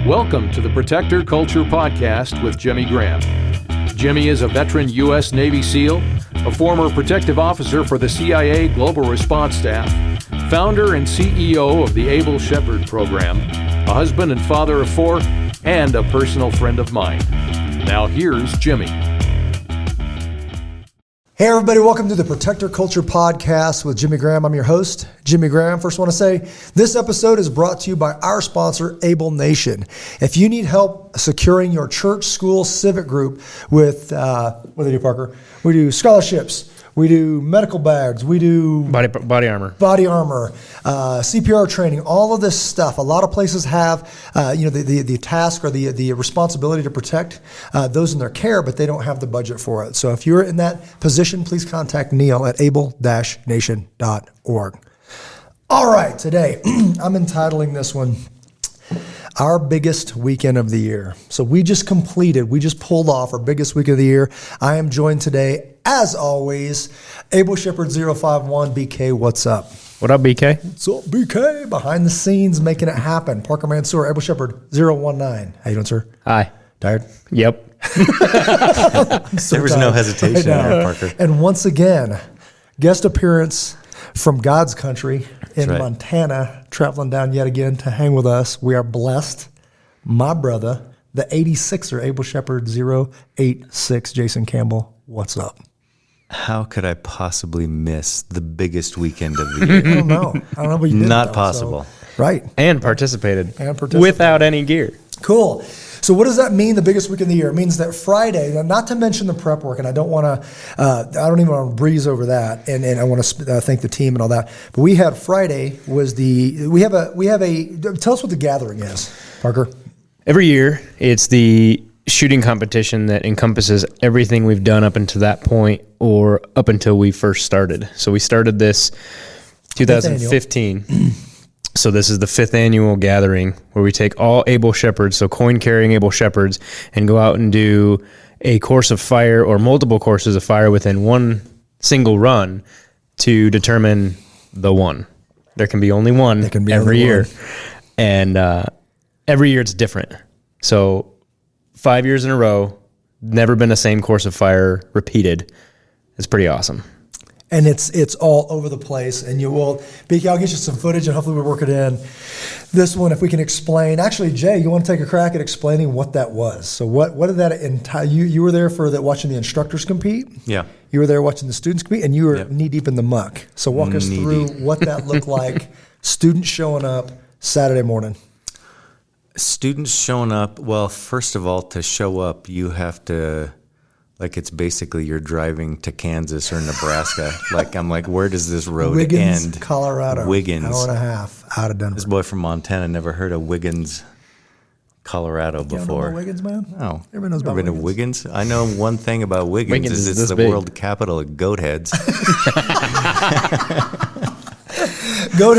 Welcome to the Protector Culture Podcast with Jimmy Graham. Jimmy is a veteran U.S. Navy SEAL, a former protective officer for the CIA Global Response Staff, founder and CEO of the Able Shepherd Program, a husband and father of 4, and a personal friend of mine. Now here's Jimmy. Hey everybody, welcome to the Protector Culture Podcast with Jimmy Graham. I'm your host, Jimmy Graham. First, I want to say this episode is brought to you by our sponsor, Able Nation. If you need help securing your church, school, civic group with, what do they do, Parker? We do scholarships. We do medical bags. We do body armor, CPR training, all of this stuff. A lot of places have, the task or the responsibility to protect those in their care, but they don't have the budget for it. So if you're in that position, please contact Neil at able-nation.org. All right, today I'm entitling this one, Our Biggest Weekend of the Year. So we just pulled off our biggest weekend of the year. I am joined today, as always, Able Shepherd 051, BK, what's up? What up, BK? What's up, BK? Behind the scenes, making it happen. Parker Mansour, Able Shepherd 019. How you doing, sir? Hi. Tired? Yep. There was no hesitation there, Parker. And once again, guest appearance from God's country in Montana, traveling down yet again to hang with us. We are blessed. My brother, the 86er, Able Shepherd 086, Jason Campbell. What's up? How could I possibly miss the biggest weekend of the year? I don't know. But you did. Not possible. So, right. And participated. Without any gear. Cool. So what does that mean, the biggest week of the year? It means that Friday, not to mention the prep work, and I don't even want to breeze over that, and I want to thank the team and all that. But we had Friday tell us what the gathering is, Parker. Every year, it's the shooting competition that encompasses everything we've done up until that point or up until we first started. So we started this 2015. So this is the 5th annual gathering where we take all Able Shepherds, so coin-carrying Able Shepherds, and go out and do a course of fire or multiple courses of fire within one single run to determine the one. There can be only one every year. And every year it's different. So 5 years in a row, never been the same course of fire repeated. It's pretty awesome. And it's all over the place. And you will, BK, I'll get you some footage and hopefully we'll work it in. This one, if we can explain. Actually, Jay, you want to take a crack at explaining what that was? So what did that entail? You were there for watching the instructors compete? Yeah. You were there watching the students compete, and you were knee deep in the muck. So walk us through what that looked like. Students showing up Saturday morning. Students showing up, well, first of all, to show up, you have to, it's basically you're driving to Kansas or Nebraska. I'm like, where does this road Wiggins, end? Colorado. Wiggins. Hour and a half out of Denver. This boy from Montana never heard of Wiggins, Colorado before. You don't know about Wiggins, man? No. Everybody knows about Wiggins. Wiggins? I know one thing about Wiggins is it's the world capital of goat heads. Goat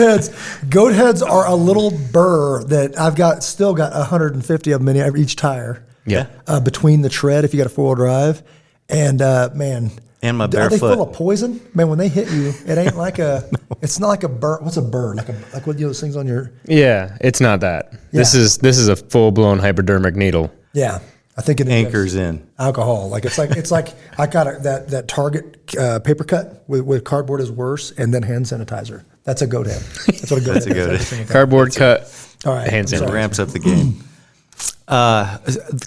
heads are a little burr that I've still got 150 of them in each tire. Yeah. Between the tread, if you got a 4-wheel drive, and man, and my bare are they foot. full of poison? Man, when they hit you, it ain't like a. No. It's not like a burr. What's a burr? Like what those things on your. Yeah, it's not that. Yeah. This is a full blown hypodermic needle. Yeah. I think it anchors in alcohol. It's like I got that Target paper cut with cardboard is worse, and then hand sanitizer. That's a goat head. That's what a goat head is. Cardboard cut. All right, hand sanitizer. It ramps up the game.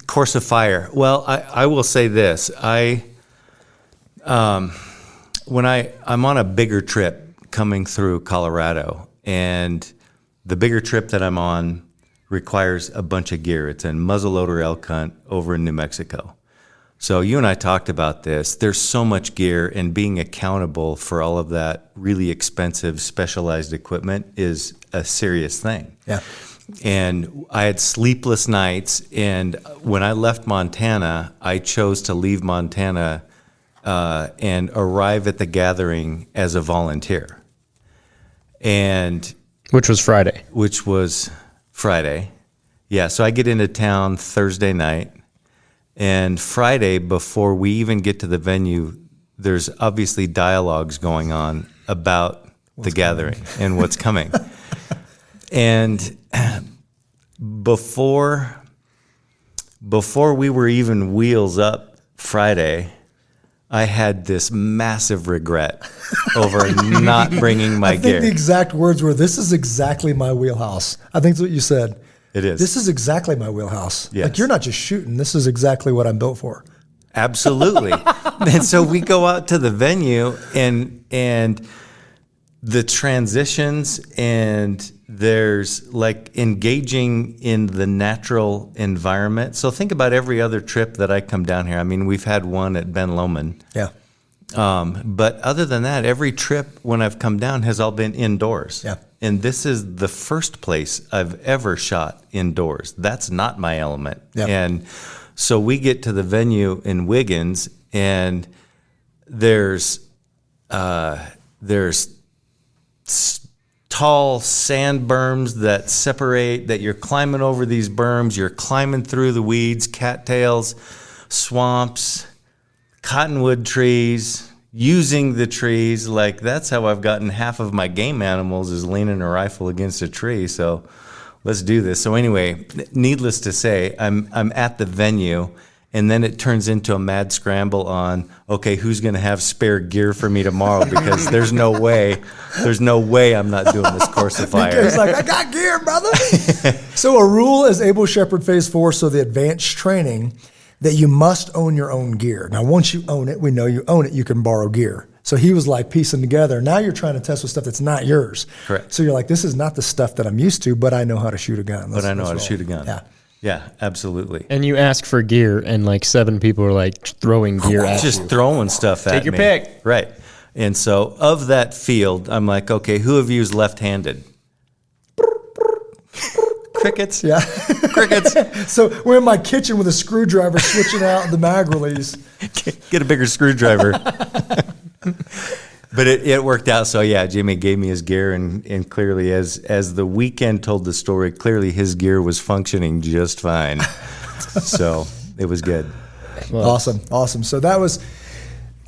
Course of fire. Well, I will say this. I'm on a bigger trip coming through Colorado, and the bigger trip that I'm on requires a bunch of gear. It's in muzzleloader elk hunt over in New Mexico. So you and I talked about this. There's so much gear, and being accountable for all of that really expensive specialized equipment is a serious thing. Yeah. And I had sleepless nights, and when I left Montana, I chose to leave Montana and arrive at the gathering as a volunteer. Which was Friday. Yeah, so I get into town Thursday night, and Friday, before we even get to the venue, there's obviously dialogues going on about the gathering and what's coming. And before we were even wheels up Friday, I had this massive regret over not bringing my I think gear. the exact words were, "This is exactly my wheelhouse." I think that's what you said. It is. This is exactly my wheelhouse. Yes. Like, you're not just shooting. This is exactly what I'm built for. Absolutely. And so we go out to the venue, and the transitions, and there's like engaging in the natural environment. So think about every other trip that I come down here. I mean, we've had one at Ben Lomond. Yeah. But other than that, every trip when I've come down has all been indoors. Yeah. And this is the first place I've ever shot indoors. That's not my element. Yeah. And so we get to the venue in Wiggins, and there's tall sand berms that separate, that you're climbing over these berms, you're climbing through the weeds, cattails, swamps, cottonwood trees, using the trees. Like, that's how I've gotten half of my game animals, is leaning a rifle against a tree. So let's do this. So anyway, needless to say, I'm at the venue, and then it turns into a mad scramble on, okay, who's going to have spare gear for me tomorrow? Because there's no way I'm not doing this course of fire. He's like, "I got gear, brother." So a rule is Able Shepherd Phase 4, so the advanced training, that you must own your own gear. Now, once you own it, we know you own it, you can borrow gear. So he was like piecing together. Now you're trying to test with stuff that's not yours. Correct. So you're like, this is not the stuff that I'm used to, but I know how to shoot a gun. But I know how to shoot a gun. Yeah. Yeah, absolutely. And you ask for gear, and like 7 people are like throwing gear at Just you. throwing stuff at me. Take your pick. Right. And so of that field, I'm like, okay, who of you is left-handed? Crickets. Yeah. Crickets. So we're in my kitchen with a screwdriver switching out the mag release. Get a bigger screwdriver. But it worked out. So yeah, Jimmy gave me his gear, and clearly, as the weekend told the story, clearly his gear was functioning just fine. So it was good. Well, Awesome. So that was.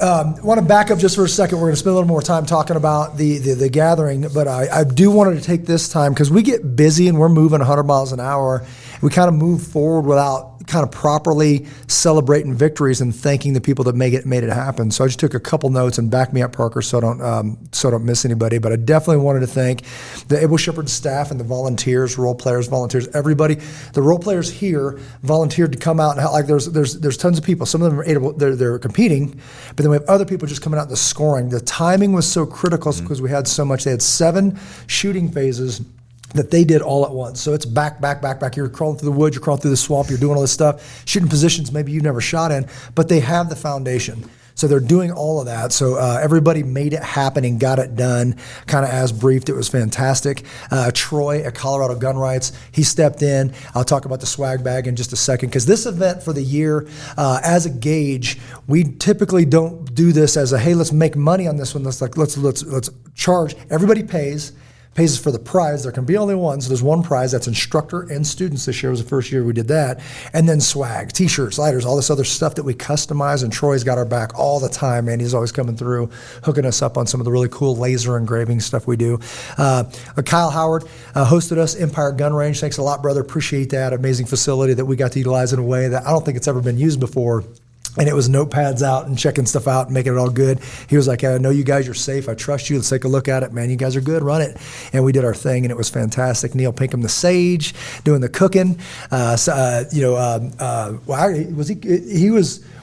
Want to back up just for a second. We're going to spend a little more time talking about the gathering, but I do wanted to take this time because we get busy and we're moving 100 miles an hour. We kind of move forward without kind of properly celebrating victories and thanking the people that made it happen. So I just took a couple notes, and back me up, Parker, so I don't miss anybody. But I definitely wanted to thank the Able Shepherd staff and the volunteers, role players, volunteers, everybody. The role players here volunteered to come out and help. Like there's tons of people. Some of them are able, they're competing, but then we have other people just coming out and the scoring. The timing was so critical because we had so much. They had 7 shooting phases that they did all at once. So it's back. You're crawling through the woods, you're crawling through the swamp, you're doing all this stuff, shooting positions maybe you've never shot in, but they have the foundation. So they're doing all of that. So everybody made it happen and got it done kind of as briefed. It was fantastic. Troy at Colorado Gun Rights, he stepped in. I'll talk about the swag bag in just a second, because this event for the year, as a gauge, we typically don't do this as a, hey, let's make money on this one. Let's charge. Everybody pays us for the prize. There can be only one, so there's one prize. That's instructor and students. This year was the first year we did that. And then swag, t-shirts, lighters, all this other stuff that we customize, and Troy's got our back all the time, man. He's always coming through, hooking us up on some of the really cool laser engraving stuff we do. Kyle Howard hosted us, Empire Gun Range. Thanks a lot, brother. Appreciate that. Amazing facility that we got to utilize in a way that I don't think it's ever been used before. And it was notepads out and checking stuff out and making it all good. He was like, I know you guys are safe. I trust you. Let's take a look at it. Man, you guys are good. Run it. And we did our thing, and it was fantastic. Neil Pinkham, the Sage, doing the cooking.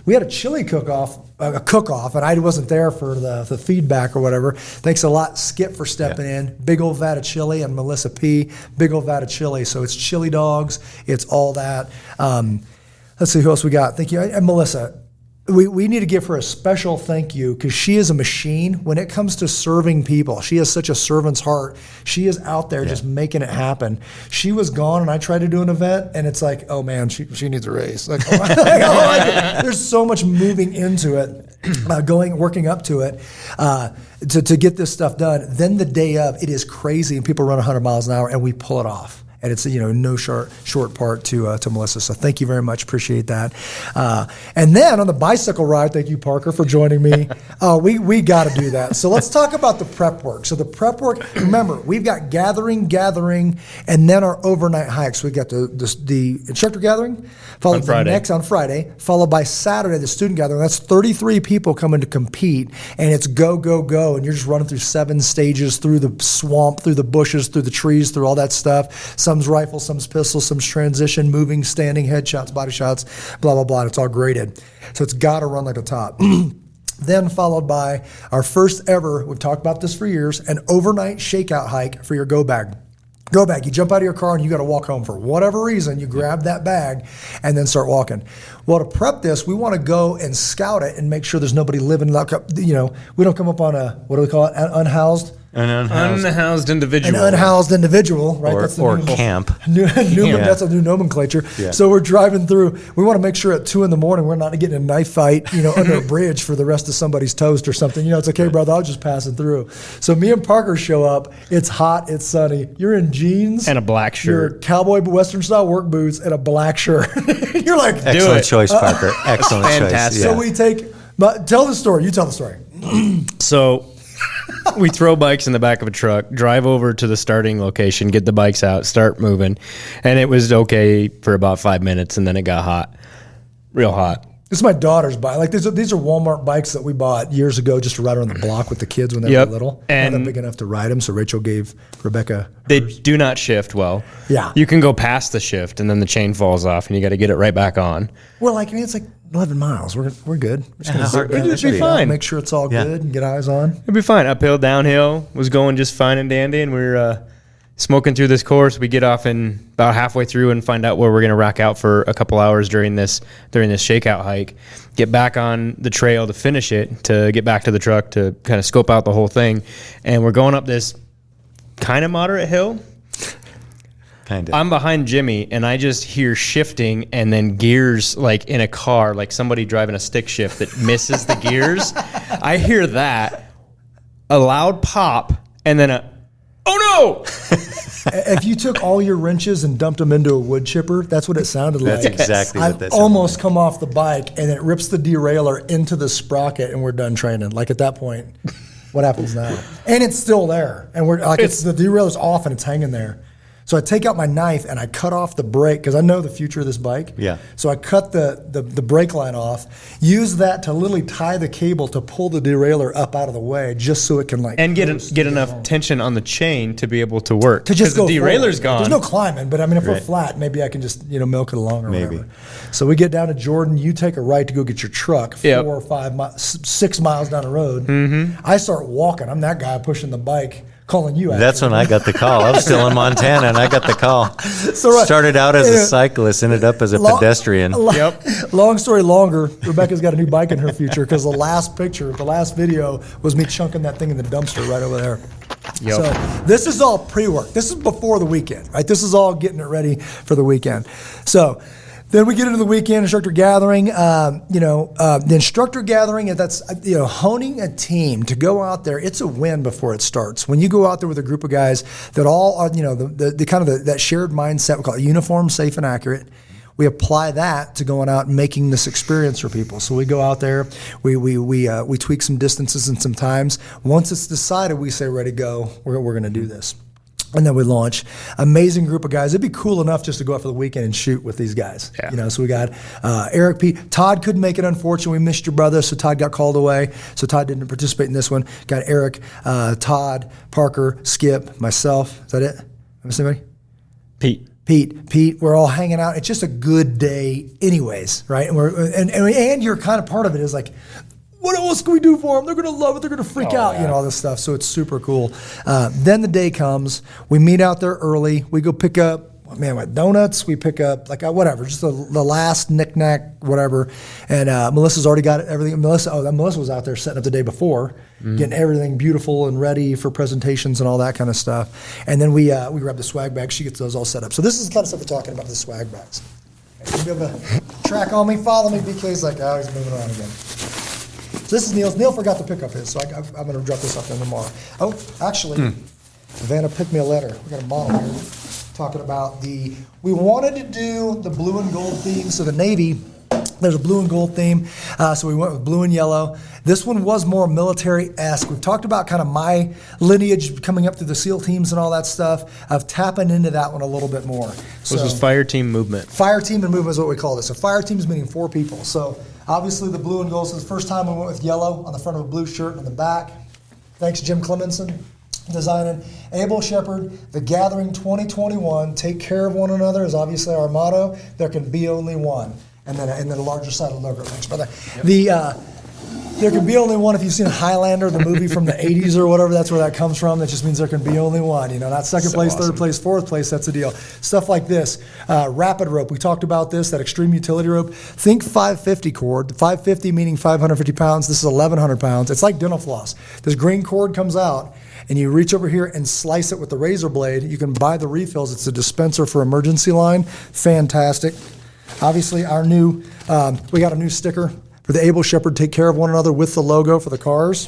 We had a chili cook-off, and I wasn't there for the feedback or whatever. Thanks a lot, Skip, for stepping in. Big old vat of chili, and Melissa P., big old vat of chili. So it's chili dogs. It's all that. Let's see who else we got. Thank you. And Melissa, we need to give her a special thank you, because she is a machine when it comes to serving people. She has such a servant's heart. She is out there just making it happen. She was gone, and I tried to do an event, and it's like, oh man, she needs a raise. Like, there's so much moving into it, working up to it, to get this stuff done. Then the day of, it is crazy, and people run 100 miles an hour, and we pull it off. and it's no short part to Melissa. So thank you very much, appreciate that. And then on the bicycle ride, thank you, Parker, for joining me. We got to do that. So let's talk about the prep work. So the prep work, remember, we've got gathering, and then our overnight hikes. We got the instructor gathering, followed on Friday, followed by Saturday the student gathering. That's 33 people coming to compete, and it's go, and you're just running through 7 stages, through the swamp, through the bushes, through the trees, through all that stuff. Some's rifle, some's pistol, some's transition, moving, standing, headshots, body shots, blah, blah, blah. And it's all graded. So it's got to run like a top. Then followed by our first ever, we've talked about this for years, an overnight shakeout hike for your go bag. Go bag. You jump out of your car and you got to walk home for whatever reason. You grab that bag and then start walking. Well, to prep this, we want to go and scout it and make sure there's nobody living. We don't come up on what do we call it? Unhoused. An unhoused individual. An unhoused individual, right? Or camp. That's a new nomenclature. Yeah. So we're driving through. We want to make sure at 2 a.m. we're not getting in a knife fight, under a bridge for the rest of somebody's toast or something. It's okay, brother. I was just passing through. So me and Parker show up. It's hot. It's sunny. You're in jeans and a black shirt, your cowboy Western style work boots, and a black shirt. You're like, excellent choice, Parker. Excellent choice. Yeah. So we tell the story. You tell the story. So we throw bikes in the back of a truck, drive over to the starting location, get the bikes out, start moving. And it was okay for about 5 minutes, and then it got hot. Real hot. This is my daughter's bike. Like these are Walmart bikes that we bought years ago just to ride around the block with the kids when they were little. And not big enough to ride them, so Rachel gave Rebecca hers. They do not shift well. Yeah. You can go past the shift, and then the chain falls off, and you got to get it right back on. Well, it's like 11 miles. We're good. We're just gonna it'd be fine. Make sure it's all good and get eyes on. It'd be fine. Uphill, downhill, was going just fine and dandy, and we're smoking through this course. We get off in about halfway through and find out where we're going to rack out for a couple hours during this shakeout hike. Get back on the trail to finish it, to get back to the truck to kind of scope out the whole thing. And we're going up this kind of moderate hill. Kind of. I'm behind Jimmy, and I just hear shifting and then gears like in a car, like somebody driving a stick shift that misses the gears. I hear that, a loud pop, and then oh no! If you took all your wrenches and dumped them into a wood chipper, that's what it sounded like. That's exactly what that sounded almost come off the bike, and it rips the derailleur into the sprocket, and we're done training. Like at that point, what happens now? And it's still there, and we're like, the derailleur's off and it's hanging there. So I take out my knife and I cut off the brake because I know the future of this bike. Yeah. So I cut the brake line off, use that to literally tie the cable to pull the derailleur up out of the way, just so it can get enough tension on the chain to be able to work. To just go the derailleur's gone. There's no climbing, but if we're flat, maybe I can just milk it along or maybe. whatever. So we get down to Jordan. You take a right to go get your truck 4 or 5 6 miles down the road. Mm-hmm. I start walking. I'm that guy pushing the bike. Calling you out. That's when I got the call. I was still in Montana, and I got the call. Started out as a cyclist, ended up as a pedestrian. Long story longer, Rebecca's got a new bike in her future because the last video was me chunking that thing in the dumpster right over there. Yep. So this is all pre-work. This is before the weekend, right? This is all getting it ready for the weekend. So then we get into the weekend instructor gathering. The instructor gathering, that's honing a team to go out there. It's a win before it starts. When you go out there with a group of guys that all are, the kind of that shared mindset, we call it uniform, safe, and accurate. We apply that to going out and making this experience for people. So we go out there, we tweak some distances and some times. Once it's decided, we say, ready, go. We're going to do this. And then we launch. Amazing group of guys. It'd be cool enough just to go out for the weekend and shoot with these guys. Yeah. So we got Eric, Pete. Todd couldn't make it, unfortunately. We missed your brother, so Todd got called away. So Todd didn't participate in this one. Got Eric, Todd, Parker, Skip, myself. Is that it? Miss anybody? Pete, we're all hanging out. It's just a good day anyways, right? And you're kind of part of it is like, what else can we do for them? They're going to love it. They're going to freak out, all this stuff. So it's super cool. Then the day comes. We meet out there early. We go pick up, donuts. We pick up, whatever, just the last knick-knack, whatever. And Melissa's already got everything. Melissa was out there setting up the day before, getting everything beautiful and ready for presentations and all that kind of stuff. And then we grab the swag bags. She gets those all set up. So this is the kind of stuff we're talking about, the swag bags. You'll be able to track on me, follow me. BK's like, he's moving around again. So this is Neil's. Neil forgot to pick up his, so I'm going to drop this off there tomorrow. Oh, actually, Vanna picked me a letter. We got a model here. talking about we wanted to do the blue and gold theme. So the Navy, there's a blue and gold theme, so we went with blue and yellow. This one was more military-esque. We've talked about kind of my lineage coming up through the SEAL teams and all that stuff. I've tapping into that one a little bit more. So this is fire team movement. Fire team and movement is what we call this. So fire team is meaning 4 people. So obviously the blue and gold. So the first time we went with yellow on the front of a blue shirt and on the back. Thanks, Jim Clemenson, designing. Able Shepherd, the Gathering 2021. Take care of one another is obviously our motto. There can be only one. And then a larger side of the logo. Thanks, brother. Yep. There can be only one. If you've seen Highlander, the movie from the 80s or whatever, that's where that comes from. That just means there can be only one. You know, not second place, awesome. Third place, fourth place. That's the deal. Stuff like this. Rapid rope. We talked about this, that extreme utility rope. Think 550 cord. 550 meaning 550 pounds. This is 1,100 pounds. It's like dental floss. This green cord comes out, and you reach over here and slice it with the razor blade. You can buy the refills. It's a dispenser for emergency line. Fantastic. Obviously, our new, we got a new sticker for the Able Shepherd, Take Care of One Another with the logo for the cars.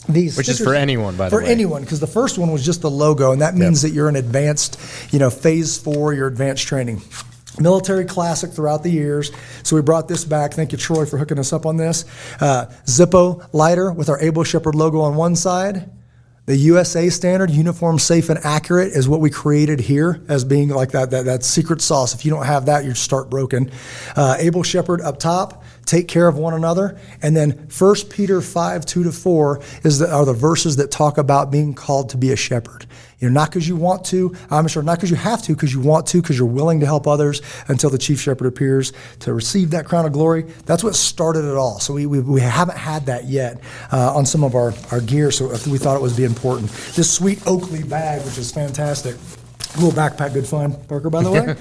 These Which is for anyone, by the way. For anyone, because the first one was just the logo, and that means that you're in advanced, phase 4, your advanced training. Military classic throughout the years. So we brought this back. Thank you, Troy, for hooking us up on this. Zippo lighter with our Able Shepherd logo on one side. The USA standard, uniform, safe, and accurate, is what we created here as being like that secret sauce. If you don't have that, you start broken. Able Shepherd up top, take care of one another. And then 1 Peter 5, 2-4 are the verses that talk about being called to be a shepherd. Not because you want to, not because you have to, because you want to, because you're willing to help others until the chief shepherd appears to receive that crown of glory. That's what started it all. So we haven't had that yet on some of our gear, so we thought it would be important. This sweet Oakley bag, which is fantastic. Cool backpack, good fun, Parker, by the way.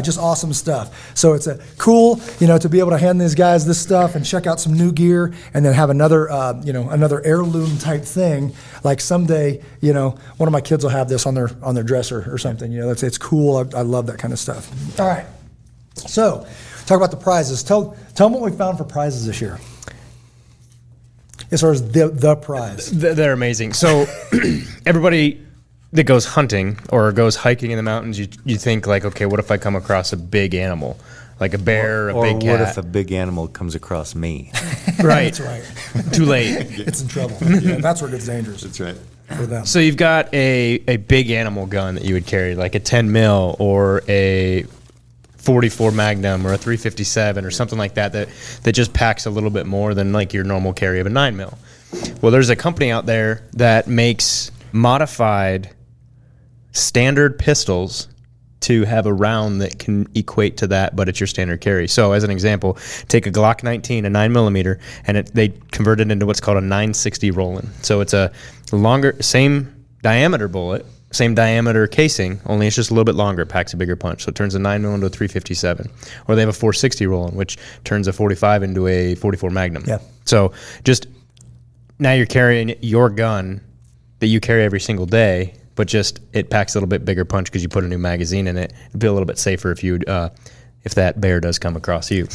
Just awesome stuff. So it's a cool, to be able to hand these guys this stuff and check out some new gear, and then have another, another heirloom type thing. Like someday, one of my kids will have this on their dresser or something. It's cool. I love that kind of stuff. All right. So talk about the prizes. Tell them what we found for prizes this year. As far as the prize. They're amazing. So everybody that goes hunting or goes hiking in the mountains, you think like, okay, what if I come across a big animal, like a bear, a big cat? Or what if a big animal comes across me? Right. That's right. Too late. It's in trouble. Yeah, that's where it gets dangerous. That's right. For them. So you've got a big animal gun that you would carry, like a 10 mil or a 44 Magnum or a 357 or something like that just packs a little bit more than like your normal carry of a 9 mil. Well, there's a company out there that makes modified standard pistols to have a round that can equate to that, but it's your standard carry. So as an example, take a Glock 19, a 9mm, and they convert it into what's called a 960 Roland. So it's a longer, same diameter bullet, same diameter casing, only it's just a little bit longer. It packs a bigger punch. So it turns a 9mm into a 357. Or they have a 460 Roland, which turns a 45 into a 44 Magnum. Yeah. So just now you're carrying your gun that you carry every single day, but just it packs a little bit bigger punch because you put a new magazine in it. It'd be a little bit safer if that bear does come across you.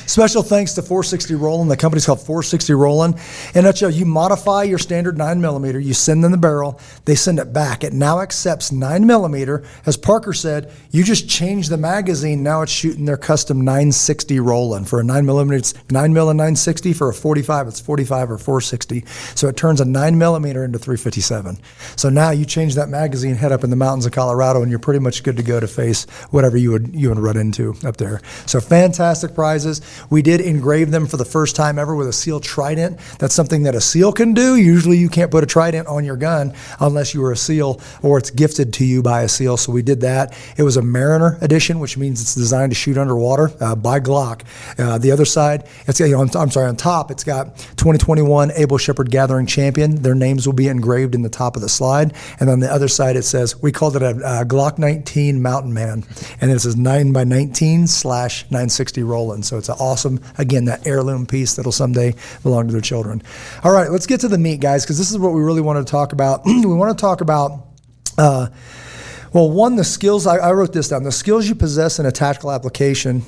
Special thanks to 460 Roland. The company's called 460 Roland. In a nutshell, you modify your standard 9mm, you send them the barrel, they send it back. It now accepts 9mm. As Parker said, you just change the magazine, now it's shooting their custom 960 Roland. For a 9mm, it's 9mm and 960. For a 45, it's 45 or 460. So it turns a 9mm into 357. So now you change that magazine, head up in the mountains of Colorado, and you're pretty much good to go to face whatever you would run into up there. So fantastic prizes. We did engrave them for the first time ever with a SEAL trident. That's something that a SEAL can do. Usually you can't put a trident on your gun unless you were a SEAL or it's gifted to you by a SEAL. So we did that. It was a Mariner edition, which means it's designed to shoot underwater by Glock. The other side, on top, it's got 2021 Able Shepherd Gathering Champion. Their names will be engraved in the top of the slide. And on the other side, it says, we called it a Glock 19 Mountain Man. And it says 9x19/960 Roland. So it's an awesome, again, that heirloom piece that'll someday belong to their children. All right, let's get to the meat, guys, because this is what we really want to talk about. We want to talk about, one, the skills. I wrote this down. The skills you possess in a tactical application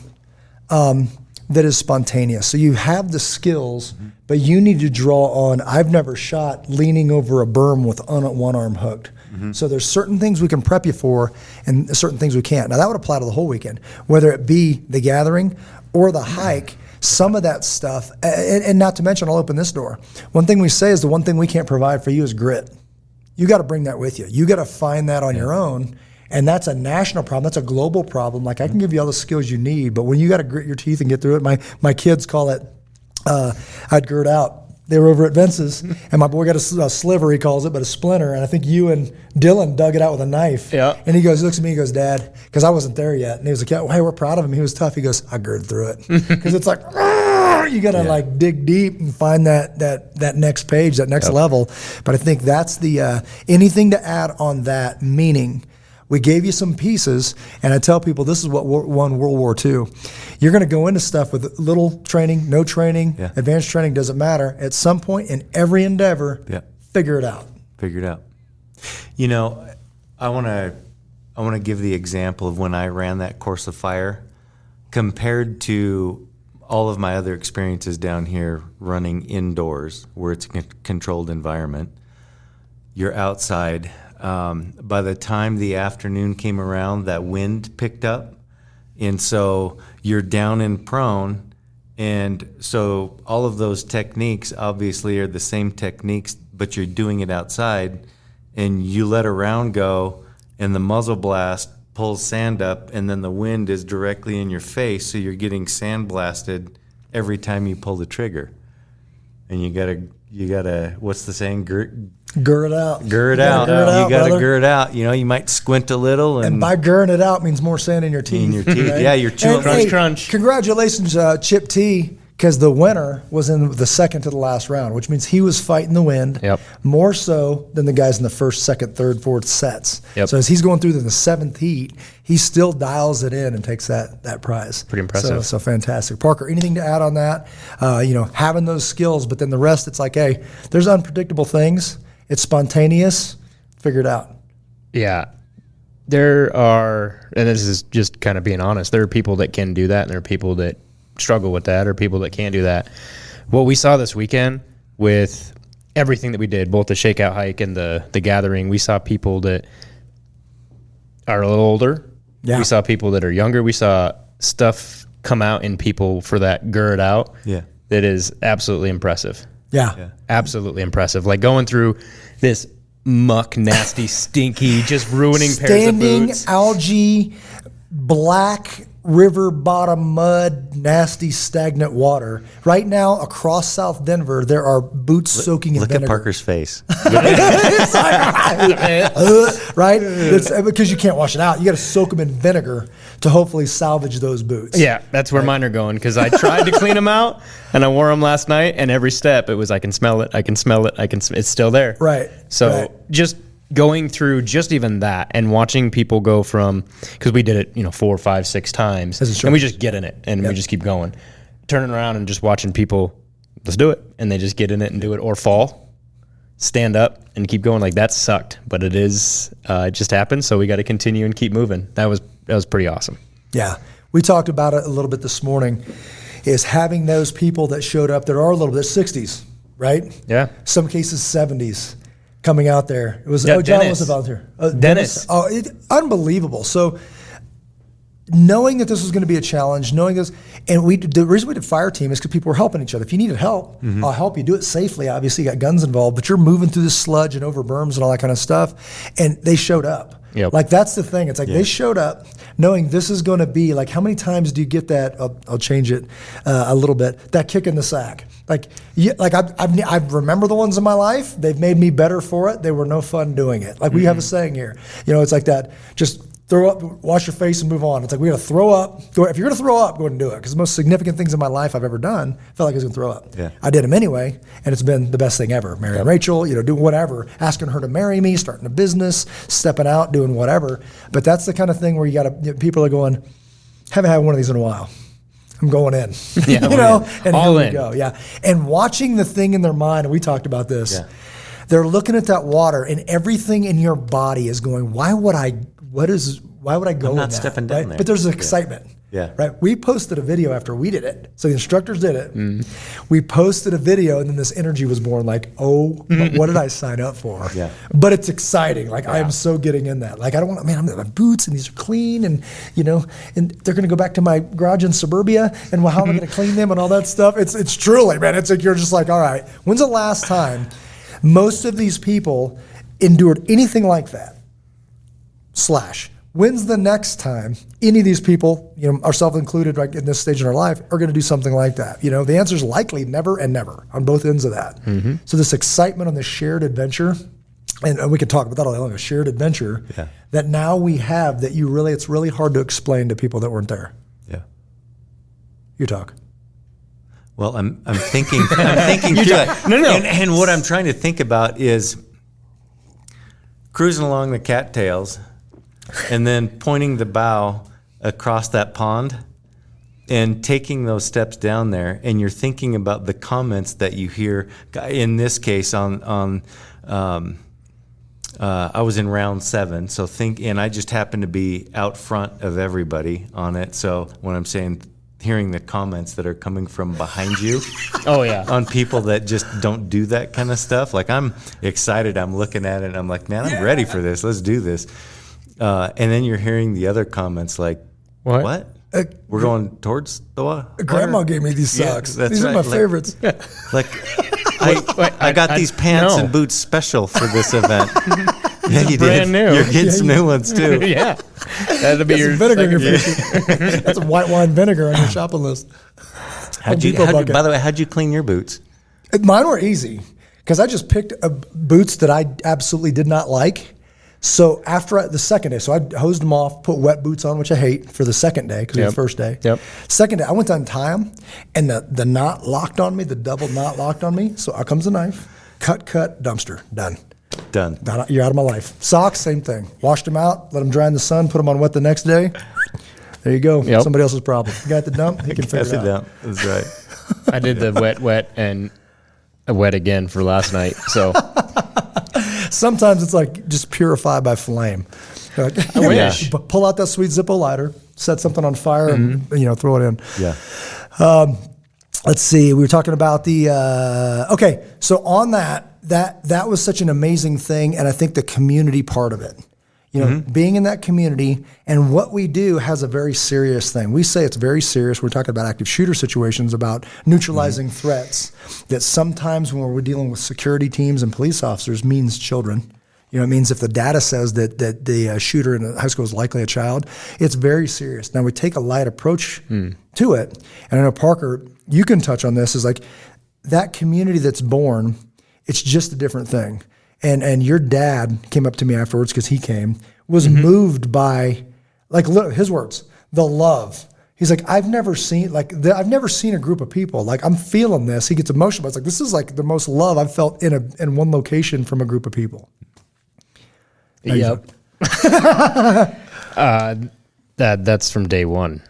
that is spontaneous. So you have the skills, but you need to draw on, I've never shot leaning over a berm with one arm hooked. So there's certain things we can prep you for and certain things we can't. Now that would apply to the whole weekend, whether it be the gathering or the hike. Some of that stuff, and not to mention, I'll open this door. One thing we say is the one thing we can't provide for you is grit. You got to bring that with you. You got to find that on your own. And that's a national problem. That's a global problem. Like, I can give you all the skills you need, but when you got to grit your teeth and get through it, my kids call it, I'd girt out. They were over at Vince's, and my boy got a sliver, he calls it, but a splinter. And I think you and Dylan dug it out with a knife. Yeah. And he looks at me, he goes, Dad, because I wasn't there yet. And he was like, yeah, hey, we're proud of him. He was tough. He goes, I girded through it. Because it's like, you got to like dig deep and find that next page, that next level. But I think that's the, anything to add on that, meaning we gave you some pieces, and I tell people this is what won World War II. You're going to go into stuff with little training, no training, advanced training, doesn't matter. At some point in every endeavor, figure it out. Figure it out. You know, I want to give the example of when I ran that course of fire compared to all of my other experiences down here running indoors where it's a controlled environment. You're outside. By the time the afternoon came around, that wind picked up, and so you're down and prone, and so all of those techniques obviously are the same techniques, but you're doing it outside, and you let a round go, and the muzzle blast pulls sand up, and then the wind is directly in your face, so you're getting sand blasted every time you pull the trigger, and you gotta what's the saying? Gird it out. Gird out. You got to gird out. You know, you might squint a little. And by girding it out means more sand in your teeth. In your teeth. Right? Yeah, you're chewing. Crunch. Congratulations, Chip T, because the winner was in the second to the last round, which means he was fighting the wind more so than the guys in the first, second, third, fourth sets. So as he's going through the seventh heat, he still dials it in and takes that prize. Pretty impressive. So fantastic. Parker, anything to add on that? Having those skills, but then the rest, it's like, hey, there's unpredictable things. It's spontaneous. Figure it out. Yeah. There are, and this is just kind of being honest, there are people that can do that, and there are people that struggle with that, or people that can't do that. What we saw this weekend with everything that we did, both the Shakeout hike and the gathering, we saw people that are a little older. Yeah. We saw people that are younger. We saw stuff come out in people for that gird out. Yeah. That is absolutely impressive. Yeah. Absolutely impressive. Like going through this muck, nasty, stinky, just ruining pairs of boots. Standing algae, black river bottom mud, nasty, stagnant water. Right now, across South Denver, there are boots soaking in vinegar. Look at Parker's face. Right? It's because you can't wash it out. You got to soak them in vinegar to hopefully salvage those boots. Yeah, that's where mine are going, because I tried to clean them out, and I wore them last night, and every step, it was, I can smell it, it's still there. Right. So just going through just even that and watching people go from, because we did it 4, 5, 6 times, and we just get in it and we just keep going, turning around and just watching people, let's do it, and they just get in it and do it, or fall, stand up and keep going. Like, that sucked, but it just happened, so we got to continue and keep moving. That was pretty awesome. Yeah, we talked about it a little bit this morning, is having those people that showed up that are a little bit 60s, right? Yeah. Some cases 70s. Coming out there. It was John was a volunteer. Dennis. Unbelievable. So knowing that this was going to be a challenge, knowing this, and the reason we did fire team is because people were helping each other. If you needed help, I'll help you. Do it safely. Obviously, you got guns involved, but you're moving through the sludge and over berms and all that kind of stuff. And they showed up. Yep. Like, that's the thing. It's like they showed up knowing this is going to be, like, how many times do you get that? I'll change it a little bit. That kick in the sack. I remember the ones in my life. They've made me better for it. They were no fun doing it. Like, we have a saying here. It's like that. Just throw up, wash your face, and move on. It's like, we got to throw up. If you're going to throw up, go ahead and do it. Because the most significant things in my life I've ever done, I felt like I was going to throw up. Yeah. I did them anyway, and it's been the best thing ever. Marrying Rachel, doing whatever, asking her to marry me, starting a business, stepping out, doing whatever. But that's the kind of thing where you got to. People are going, haven't had one of these in a while. I'm going in. Yeah, and all here in. we go. Yeah. And watching the thing in their mind, and we talked about this. Yeah. They're looking at that water, and everything in your body is going, why would I go I'm not in that? stepping down there. But there's excitement. Yeah. Right. We posted a video after we did it. So the instructors did it. We posted a video, and then this energy was born. Like, but what did I sign up for? Yeah. But it's exciting. Like I am so getting in that. Like I don't want. Man, I'm in my boots, and these are clean, and and they're going to go back to my garage in suburbia, and how am I going to clean them and all that stuff? It's truly, man. It's like you're just like, all right. When's the last time most of these people endured anything like that? When's the next time any of these people, ourselves included, like in this stage in our life, are going to do something like that? The answer is likely never and never on both ends of that. So this excitement on this shared adventure, and we could talk about that all day long, a shared adventure that now we have that it's really hard to explain to people that weren't there. Yeah. You talk. Well, I'm thinking through it. No. And what I'm trying to think about is cruising along the cattails and then pointing the bow across that pond and taking those steps down there, and you're thinking about the comments that you hear. In this case, I was in round 7, and I just happened to be out front of everybody on it. So when I'm saying hearing the comments that are coming from behind you, on people that just don't do that kind of stuff, like I'm excited. I'm looking at it, and I'm like, man, I'm ready for this. Let's do this. And then you're hearing the other comments like, what? We're going towards the water? Grandma gave me these socks. Yeah, these are my favorites. Like, I got these pants and boots special for this event. Yeah, you brand did. new. You're getting some new ones too. Yeah. That'll be your vinegar in your second- face. That's some white wine vinegar on your shopping list. By the way, how'd you clean your boots? Mine were easy because I just picked boots that I absolutely did not like. So after the second day, so I hosed them off, put wet boots on, which I hate, for the second day because it was the first day. Yep. Second day, I went to untie them, and the knot locked on me, the double knot locked on me. So out comes the knife, cut, dumpster, done. You're out of my life. Socks, same thing. Washed them out, let them dry in the sun, put them on wet the next day. There you go. Yep. Somebody else's problem. You got the dump, he can figure it out. That's right. I did the wet and a wet again for last night. So Sometimes it's like just purified by flame. Like, I wish. Pull out that sweet Zippo lighter, set something on fire, and throw it in. Yeah. Let's see. We were talking about the okay. So on that was such an amazing thing, and I think the community part of it. Being in that community, and what we do has a very serious thing. We say it's very serious. We're talking about active shooter situations, about neutralizing threats that sometimes when we're dealing with security teams and police officers means children. It means if the data says that the shooter in a high school is likely a child, it's very serious. Now we take a light approach to it, and I know Parker, you can touch on this. Is like that community that's born. It's just a different thing. And your dad came up to me afterwards because he was moved by, like, his words, the love. He's like, I've never seen a group of people. Like, I'm feeling this. He gets emotional, but it's like, this is like the most love I've felt in one location from a group of people. Yep. That's from day one.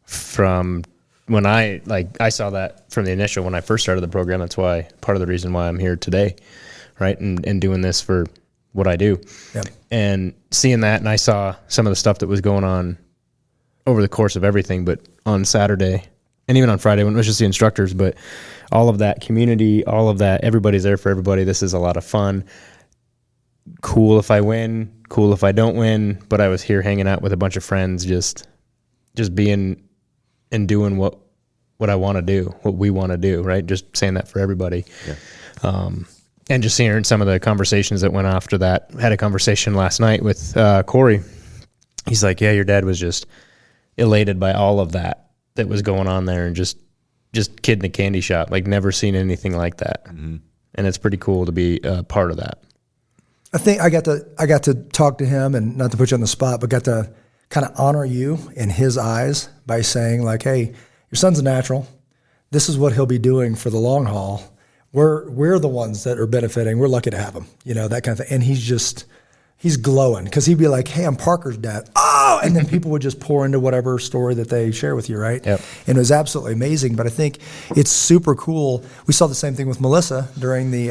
From when I saw that from the initial, when I first started the program. That's why, part of the reason why I'm here today. Right. And doing this for what I do. Yep. And seeing that, and I saw some of the stuff that was going on over the course of everything, but on Saturday and even on Friday when it was just the instructors, but all of that community, all of that, everybody's there for everybody. This is a lot of fun. Cool if I win, cool if I don't win, but I was here hanging out with a bunch of friends, just being and doing what I want to do, what we want to do, right? Just saying that for everybody. Yeah. And just hearing some of the conversations that went after that. Had a conversation last night with Corey. He's like, yeah, your dad was just elated by all of that was going on there, and just kid in a candy shop, like never seen anything like that. Mm-hmm. And it's pretty cool to be a part of that. I think I got to talk to him, and not to put you on the spot, but got to kind of honor you in his eyes by saying, like, hey, your son's a natural. This is what he'll be doing for the long haul. We're the ones that are benefiting. We're lucky to have him, that kind of thing. And he's glowing because he'd be like, hey, I'm Parker's dad. Oh, and then people would just pour into whatever story that they share with you, right? Yep. And it was absolutely amazing. But I think it's super cool. We saw the same thing with Melissa during the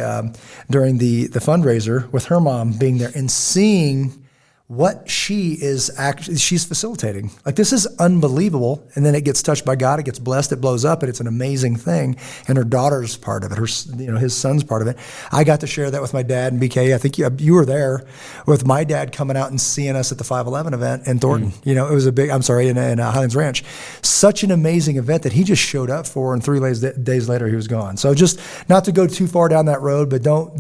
fundraiser with her mom being there and seeing what she's facilitating. Like, this is unbelievable. And then it gets touched by God, it gets blessed, it blows up, and it's an amazing thing. And her daughter's part of it, his son's part of it. I got to share that with my dad and BK. I think you were there with my dad coming out and seeing us at the 511 event in Thornton. It was in Highlands Ranch. Such an amazing event that he just showed up for, and 3 days later he was gone. So just not to go too far down that road, but don't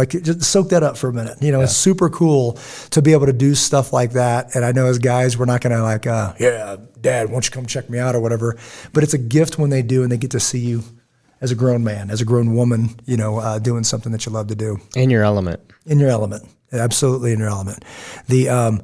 just soak that up for a minute. It's super cool to be able to do stuff like that. And I know as guys, we're not going to Dad, why don't you come check me out or whatever. But it's a gift when they do, and they get to see you as a grown man, as a grown woman, doing something that you love to do. In your element. In your element. Absolutely in your element. The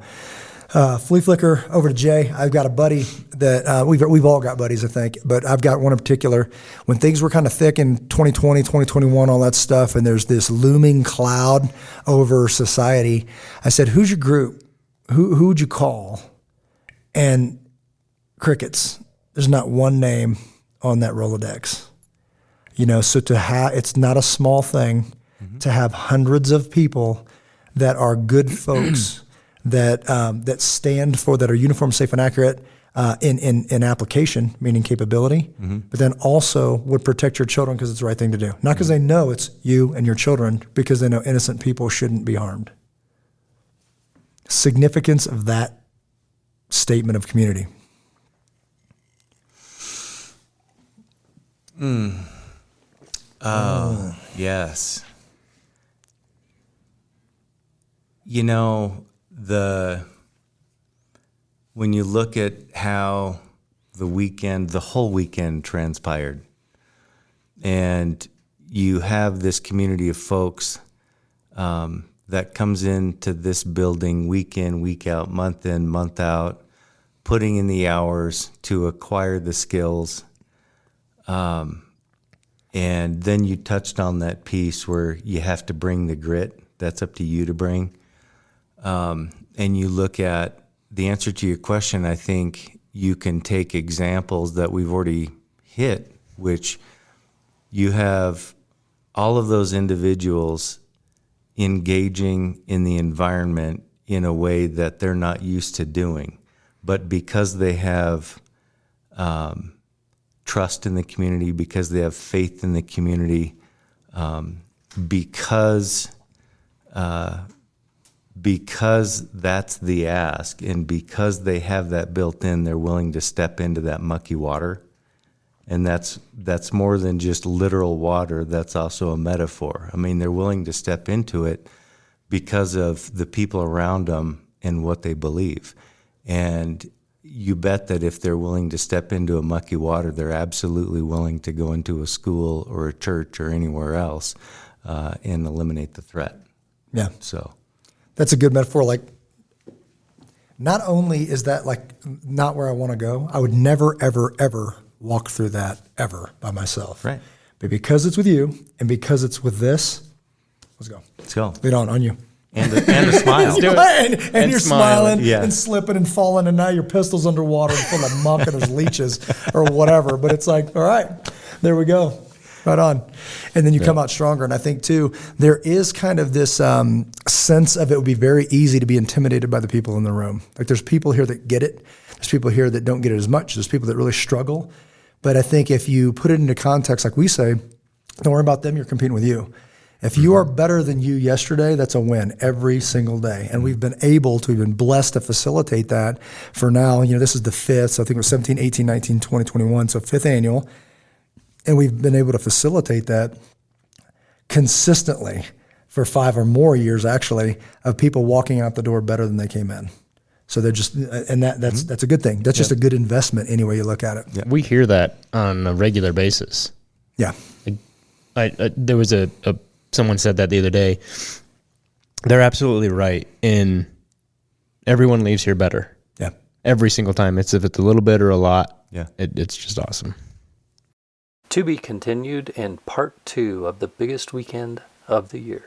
flea flicker, over to Jay. I've got a buddy that we've all got buddies, I think, but I've got one in particular. When things were kind of thick in 2020, 2021, all that stuff, and there's this looming cloud over society, I said, who's your group? Who would you call? And crickets. There's not one name on that Rolodex. So it's not a small thing to have hundreds of people that are good folks that stand for, that are uniform, safe, and accurate in application, meaning capability, but then also would protect your children because it's the right thing to do. Not because they know it's you and your children, because they know innocent people shouldn't be harmed. Significance of that statement of community. Yes. When you look at how the whole weekend transpired, and you have this community of folks that comes into this building week in, week out, month in, month out, putting in the hours to acquire the skills. And then you touched on that piece where you have to bring the grit. That's up to you to bring. And you look at the answer to your question. I think you can take examples that we've already hit, which you have all of those individuals engaging in the environment in a way that they're not used to doing. But because they have trust in the community, because they have faith in the community, because that's the ask, and because they have that built in, they're willing to step into that mucky water. And that's more than just literal water. That's also a metaphor. I mean, they're willing to step into it because of the people around them and what they believe. And you bet that if they're willing to step into a mucky water, they're absolutely willing to go into a school or a church or anywhere else and eliminate the threat. Yeah. So that's a good metaphor. Like, not only is that like not where I want to go, I would never, ever, ever walk through that ever by myself. Right. But because it's with you and because it's with this, let's go. Let's go. Lead on you. And a smile. and you're smiling yeah. and slipping and falling, and now your pistol's underwater and full of muck and there's leeches or whatever. But it's like, all right, there we go. Right on. And then you come out stronger. And I think, too, there is kind of this sense of it would be very easy to be intimidated by the people in the room. Like, there's people here that get it. There's people here that don't get it as much. There's people that really struggle. But I think if you put it into context, like we say, don't worry about them, you're competing with you. If you are better than you yesterday, that's a win every single day. And we've been blessed to facilitate that for now. This is the 5th, so I think it was 17, 18, 19, 20, 21, so 5th annual. And we've been able to facilitate that consistently for 5 or more years, actually, of people walking out the door better than they came in. So they're just, and that's a good thing. That's just a good investment any way you look at it. Yeah. We hear that on a regular basis. Yeah. There was someone said that the other day. They're absolutely right. Everyone leaves here better. Yeah. Every single time. If it's a little bit or a lot. Yeah. It's just awesome. To be continued in part 2 of the biggest weekend of the year.